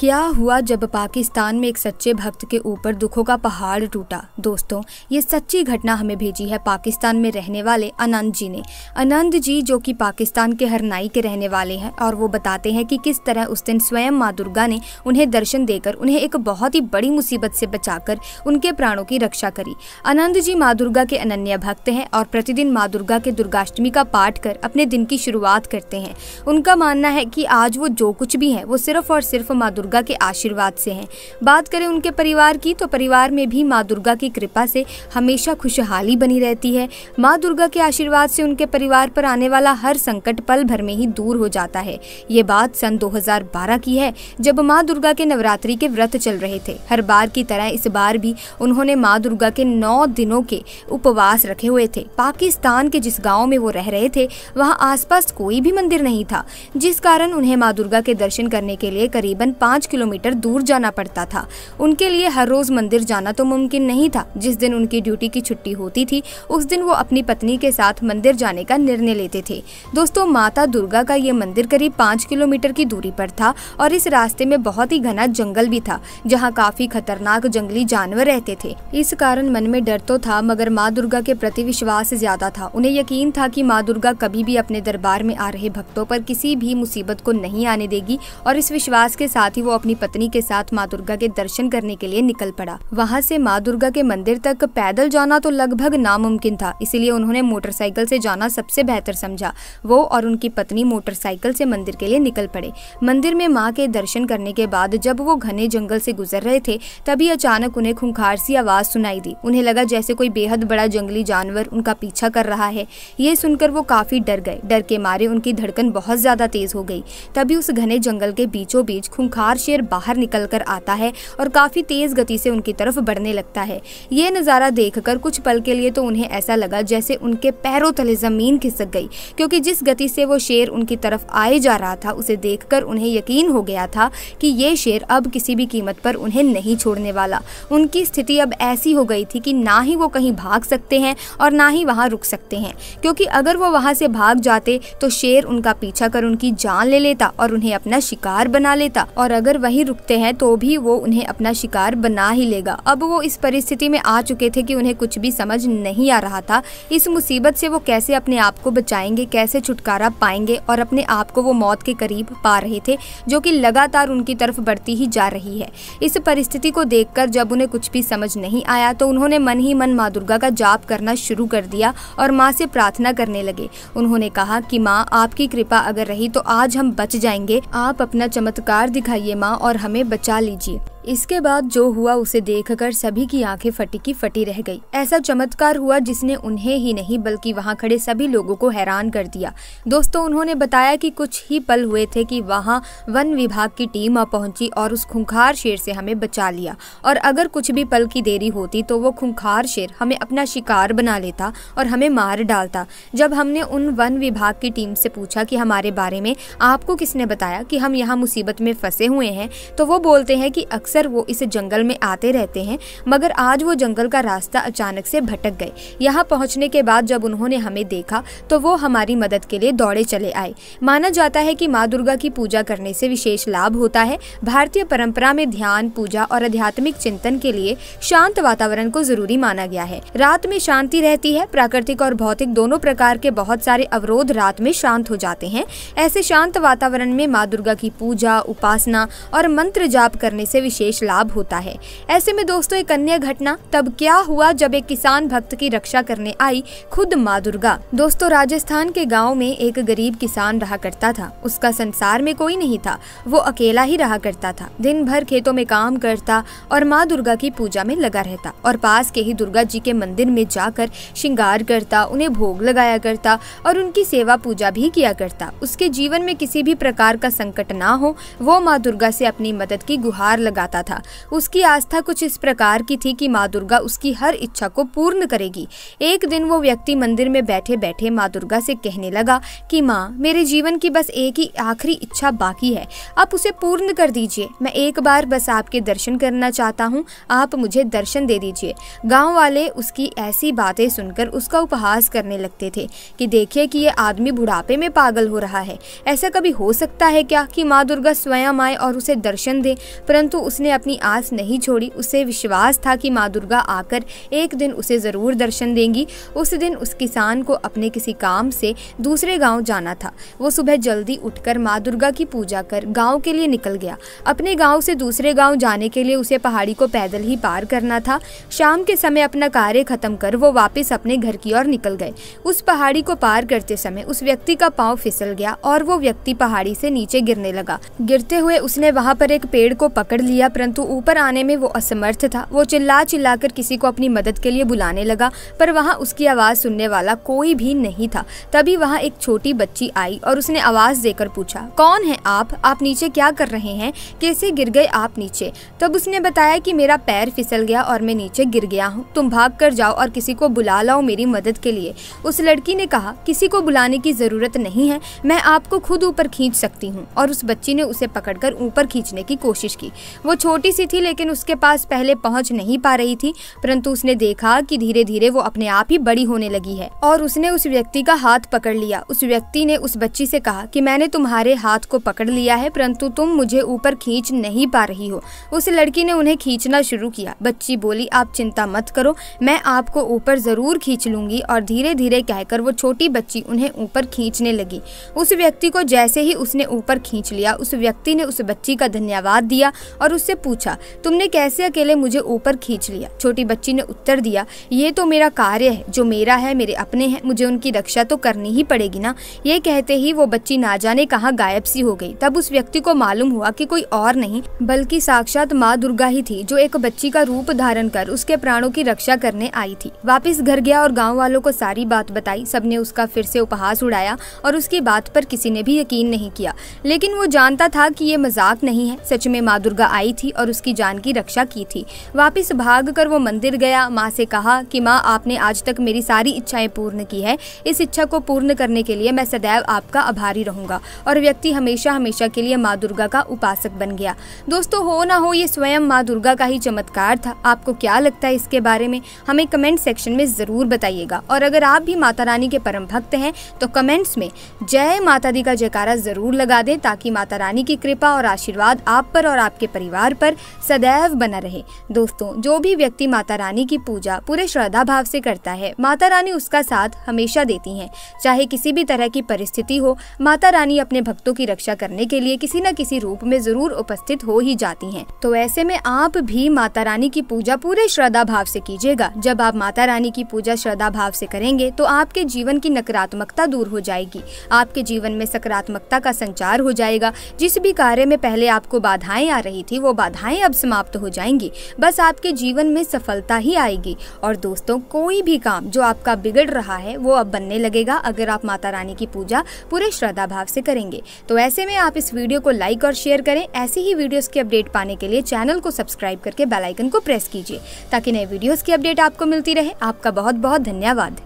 क्या हुआ जब पाकिस्तान में एक सच्चे भक्त के ऊपर दुखों का पहाड़ टूटा। दोस्तों, ये सच्ची घटना हमें भेजी है पाकिस्तान में रहने वाले आनंद जी ने। आनंद जी जो कि पाकिस्तान के हरनाई के रहने वाले हैं और वो बताते हैं कि किस तरह उस दिन स्वयं माँ दुर्गा ने उन्हें दर्शन देकर उन्हें एक बहुत ही बड़ी मुसीबत से बचाकर उनके प्राणों की रक्षा करी। आनंद जी माँ दुर्गा के अनन्य भक्त हैं और प्रतिदिन माँ दुर्गा के दुर्गाष्टमी का पाठ कर अपने दिन की शुरुआत करते हैं। उनका मानना है कि आज वो जो कुछ भी है वो सिर्फ और सिर्फ माँ दुर्गा के आशीर्वाद से हैं। बात करें उनके परिवार की तो परिवार में भी माँ दुर्गा की कृपा से हमेशा खुशहाली बनी रहती है। माँ दुर्गा के आशीर्वाद से उनके परिवार पर आने वाला हर संकट पल भर में ही दूर हो जाता है। ये बात सन 2012 की है जब माँ दुर्गा के नवरात्रि के व्रत चल रहे थे। हर बार की तरह इस बार भी उन्होंने माँ दुर्गा के 9 दिनों के उपवास रखे हुए थे। पाकिस्तान के जिस गाँव में वो रह रहे थे वहाँ आसपास कोई भी मंदिर नहीं था, जिस कारण उन्हें माँ दुर्गा के दर्शन करने के लिए करीबन 5 किलोमीटर दूर जाना पड़ता था। उनके लिए हर रोज मंदिर जाना तो मुमकिन नहीं था। जिस दिन उनकी ड्यूटी की छुट्टी होती थी उस दिन वो अपनी पत्नी के साथ मंदिर जाने का निर्णय लेते थे। दोस्तों, माता दुर्गा का ये मंदिर करीब 5 किलोमीटर की दूरी पर था और इस रास्ते में बहुत ही घना जंगल भी था जहाँ काफी खतरनाक जंगली जानवर रहते थे। इस कारण मन में डर तो था मगर माँ दुर्गा के प्रति विश्वास ज्यादा था। उन्हें यकीन था कि माँ दुर्गा कभी भी अपने दरबार में आ रहे भक्तों पर किसी भी मुसीबत को नहीं आने देगी और इस विश्वास के साथ ही वो अपनी पत्नी के साथ माँ दुर्गा के दर्शन करने के लिए निकल पड़ा। वहाँ से माँ दुर्गा के मंदिर तक पैदल जाना तो लगभग नामुमकिन था, इसलिए उन्होंने मोटरसाइकिल से जाना सबसे बेहतर समझा। वो और उनकी पत्नी मोटरसाइकिल से मंदिर के लिए निकल पड़े। मंदिर में माँ के दर्शन करने के बाद जब वो घने जंगल से गुजर रहे थे तभी अचानक उन्हें खूंखार सी आवाज सुनाई दी। उन्हें लगा जैसे कोई बेहद बड़ा जंगली जानवर उनका पीछा कर रहा है। ये सुनकर वो काफी डर गए। डर के मारे उनकी धड़कन बहुत ज्यादा तेज हो गई। तभी उस घने जंगल के बीचों बीच खूंखार शेर बाहर निकल कर आता है और काफी तेज गति से उनकी तरफ बढ़ने लगता है। ये नजारा देखकर कुछ पल के लिए तो उन्हें ऐसा लगा जैसे उनके पैरों तले जमीन खिसक गई, क्योंकि जिस गति से वो शेर उनकी तरफ आए जा रहा था उसे देखकर उन्हें यकीन हो गया था कि ये शेर अब किसी भी कीमत पर उन्हें नहीं छोड़ने वाला। उनकी स्थिति अब ऐसी हो गई थी कि ना ही वो कहीं भाग सकते हैं और ना ही वहां रुक सकते हैं, क्योंकि अगर वो वहां से भाग जाते तो शेर उनका पीछा कर उनकी जान ले लेता और उन्हें अपना शिकार बना लेता, और अगर वहीं रुकते हैं तो भी वो उन्हें अपना शिकार बना ही लेगा। अब वो इस परिस्थिति में आ चुके थे कि उन्हें कुछ भी समझ नहीं आ रहा था। इस मुसीबत से वो कैसे अपने आप को बचाएंगे, कैसे छुटकारा पाएंगे, और अपने आप को वो मौत के करीब पा रहे थे जो कि लगातार उनकी तरफ बढ़ती ही जा रही है। इस परिस्थिति को देखकर जब उन्हें कुछ भी समझ नहीं आया तो उन्होंने मन ही मन माँ दुर्गा का जाप करना शुरू कर दिया और माँ से प्रार्थना करने लगे। उन्होंने कहा कि माँ, आपकी कृपा अगर रही तो आज हम बच जाएंगे। आप अपना चमत्कार दिखाइए माँ और हमें बचा लीजिए। इसके बाद जो हुआ उसे देखकर सभी की आंखें फटी की फटी रह गई। ऐसा चमत्कार हुआ जिसने उन्हें ही नहीं बल्कि वहां खड़े सभी लोगों को हैरान कर दिया। दोस्तों, उन्होंने बताया कि कुछ ही पल हुए थे कि वहां वन विभाग की टीम आ पहुंची और उस खूंखार शेर से हमें बचा लिया, और अगर कुछ भी पल की देरी होती तो वो खूंखार शेर हमें अपना शिकार बना लेता और हमें मार डालता। जब हमने उन वन विभाग की टीम से पूछा कि हमारे बारे में आपको किसने बताया कि हम यहाँ मुसीबत में फंसे हुए हैं, तो वो बोलते हैं कि अक्सर वो इस जंगल में आते रहते हैं, मगर आज वो जंगल का रास्ता अचानक से भटक गए। यहाँ पहुँचने के बाद जब उन्होंने हमें देखा तो वो हमारी मदद के लिए दौड़े चले आए। माना जाता है कि माँ दुर्गा की पूजा करने से विशेष लाभ होता है। भारतीय परंपरा में ध्यान, पूजा और आध्यात्मिक चिंतन के लिए शांत वातावरण को जरूरी माना गया है। रात में शांति रहती है। प्राकृतिक और भौतिक दोनों प्रकार के बहुत सारे अवरोध रात में शांत हो जाते हैं। ऐसे शांत वातावरण में माँ दुर्गा की पूजा, उपासना और मंत्र जाप करने से विशेष लाभ होता है। ऐसे में दोस्तों, एक अन्य घटना तब क्या हुआ जब एक किसान भक्त की रक्षा करने आई खुद माँ दुर्गा। दोस्तों, राजस्थान के गांव में एक गरीब किसान रहा करता था। उसका संसार में कोई नहीं था, वो अकेला ही रहा करता था। दिन भर खेतों में काम करता और माँ दुर्गा की पूजा में लगा रहता और पास के ही दुर्गा जी के मंदिर में जाकर श्रृंगार करता, उन्हें भोग लगाया करता और उनकी सेवा पूजा भी किया करता। उसके जीवन में किसी भी प्रकार का संकट ना हो, वो माँ दुर्गा से अपनी मदद की गुहार लगाता चाहता था। उसकी आस्था कुछ इस प्रकार की थी कि माँ दुर्गा उसकी हर इच्छा को पूर्ण करेगी। एक दिन वो व्यक्ति मंदिर में बैठे बैठे माँ दुर्गा से कहने लगा कि माँ, मेरे जीवन की बस एक ही आखिरी इच्छा बाकी है, आप उसे पूर्ण कर दीजिए। मैं एक बार बस आपके दर्शन करना चाहता हूँ, आप मुझे दर्शन दे दीजिए। गाँव वाले उसकी ऐसी बातें सुनकर उसका उपहास करने लगते थे कि देखिए कि ये आदमी बुढ़ापे में पागल हो रहा है। ऐसा कभी हो सकता है क्या कि माँ दुर्गा स्वयं आए और उसे दर्शन दे? परंतु उसने अपनी आस नहीं छोड़ी। उसे विश्वास था कि माँ दुर्गा आकर एक दिन उसे जरूर दर्शन देंगी। उस दिन उस किसान को अपने किसी काम से दूसरे गांव जाना था। वो सुबह जल्दी उठकर माँ दुर्गा की पूजा कर गांव के लिए निकल गया। अपने गांव से दूसरे गांव जाने के लिए उसे पहाड़ी को पैदल ही पार करना था। शाम के समय अपना कार्य खत्म कर वो वापस अपने घर की ओर निकल गए। उस पहाड़ी को पार करते समय उस व्यक्ति का पांव फिसल गया और वो व्यक्ति पहाड़ी से नीचे गिरने लगा। गिरते हुए उसने वहां पर एक पेड़ को पकड़ लिया, परंतु ऊपर आने में वो असमर्थ था। वो चिल्ला चिल्लाकर किसी को अपनी मदद के लिए बुलाने लगा, पर वहां उसकी आवाज सुनने वाला कोई भी नहीं था। तभी वहां एक छोटी बच्ची आई और उसने आवाज देकर पूछा, कौन है आप नीचे क्या कर रहे हैं? कैसे गिर गए आप नीचे? तब उसने बताया कि मेरा पैर फिसल गया और मैं नीचे गिर गया हूँ, तुम भाग कर जाओ और किसी को बुला लाओ मेरी मदद के लिए। उस लड़की ने कहा, किसी को बुलाने की जरूरत नहीं है, मैं आपको खुद ऊपर खींच सकती हूँ। और उस बच्ची ने उसे पकड़कर ऊपर खींचने की कोशिश की। वो छोटी सी थी लेकिन उसके पास पहले पहुंच नहीं पा रही थी, परंतु उसने देखा कि धीरे धीरे वो अपने आप ही बड़ी होने लगी है और उसने उस व्यक्ति का हाथ पकड़ लिया। उस व्यक्ति ने उस बच्ची से कहा कि मैंने तुम्हारे हाथ को पकड़ लिया है, परंतु तुम मुझे ऊपर खींच नहीं पा रही हो। उस लड़की ने उन्हें खींचना शुरू किया। बच्ची बोली, आप चिंता मत करो, मैं आपको ऊपर जरूर खींच लूंगी। और धीरे धीरे कहकर वो छोटी बच्ची उन्हें ऊपर खींचने लगी। उस व्यक्ति को जैसे ही उसने ऊपर खींच लिया, उस व्यक्ति ने उस बच्ची का धन्यवाद दिया और उससे पूछा, तुमने कैसे अकेले मुझे ऊपर खींच लिया? छोटी बच्ची ने उत्तर दिया, ये तो मेरा कार्य है, जो मेरा है मेरे अपने हैं, मुझे उनकी रक्षा तो करनी ही पड़ेगी ना। ये कहते ही वो बच्ची ना जाने कहाँ गायब सी हो गई। तब उस व्यक्ति को मालूम हुआ कि कोई और नहीं बल्कि साक्षात माँ दुर्गा ही थी, जो एक बच्ची का रूप धारण कर उसके प्राणों की रक्षा करने आई थी। वापिस घर गया और गाँव वालों को सारी बात बताई। सबने उसका फिर से उपहास उड़ाया और उसकी बात पर किसी ने भी यकीन नहीं किया, लेकिन वो जानता था कि ये मजाक नहीं है। सच में माँ दुर्गा आई थी और उसकी जान की रक्षा की थी। वापिस भाग कर वो मंदिर गया। माँ से कहा कि माँ, आपने आज तक मेरी सारी इच्छाएं पूर्ण की है, इस इच्छा को पूर्ण करने के लिए मैं सदैव आपका आभारी रहूंगा। और व्यक्ति हमेशा हमेशा के लिए माँ दुर्गा का उपासक बन गया। दोस्तों, हो ना हो ये स्वयं माँ दुर्गा का ही चमत्कार था। आपको क्या लगता है इसके बारे में? हमें कमेंट सेक्शन में जरूर बताइएगा। और अगर आप भी माता रानी के परम भक्त हैं तो कमेंट्स में जय माता दी का जयकारा जरूर लगा दें, ताकि माता रानी की कृपा और आशीर्वाद आप पर और आपके परिवार पर सदैव बना रहे। दोस्तों, जो भी व्यक्ति माता रानी की पूजा पूरे श्रद्धा भाव से करता है, माता रानी उसका साथ हमेशा देती हैं। चाहे किसी भी तरह की परिस्थिति हो, माता रानी अपने भक्तों की रक्षा करने के लिए किसी न किसी रूप में जरूर उपस्थित हो ही जाती हैं। तो ऐसे में आप भी माता रानी की पूजा पूरे श्रद्धा भाव से कीजिएगा। जब आप माता रानी की पूजा श्रद्धा भाव से करेंगे तो आपके जीवन की नकारात्मकता दूर हो जाएगी, आपके जीवन में सकारात्मकता का संचार हो जाएगा। जिस भी कार्य में पहले आपको बाधाएं आ रही थी, वो बाधाएं अब समाप्त हो जाएंगी। बस आपके जीवन में सफलता ही आएगी। और दोस्तों, कोई भी काम जो आपका बिगड़ रहा है वो अब बनने लगेगा, अगर आप माता रानी की पूजा पूरे श्रद्धा भाव से करेंगे। तो ऐसे में आप इस वीडियो को लाइक और शेयर करें। ऐसी ही वीडियोस की अपडेट पाने के लिए चैनल को सब्सक्राइब करके बेल आइकन को प्रेस कीजिए, ताकि नए वीडियोस की अपडेट आपको मिलती रहे। आपका बहुत बहुत धन्यवाद।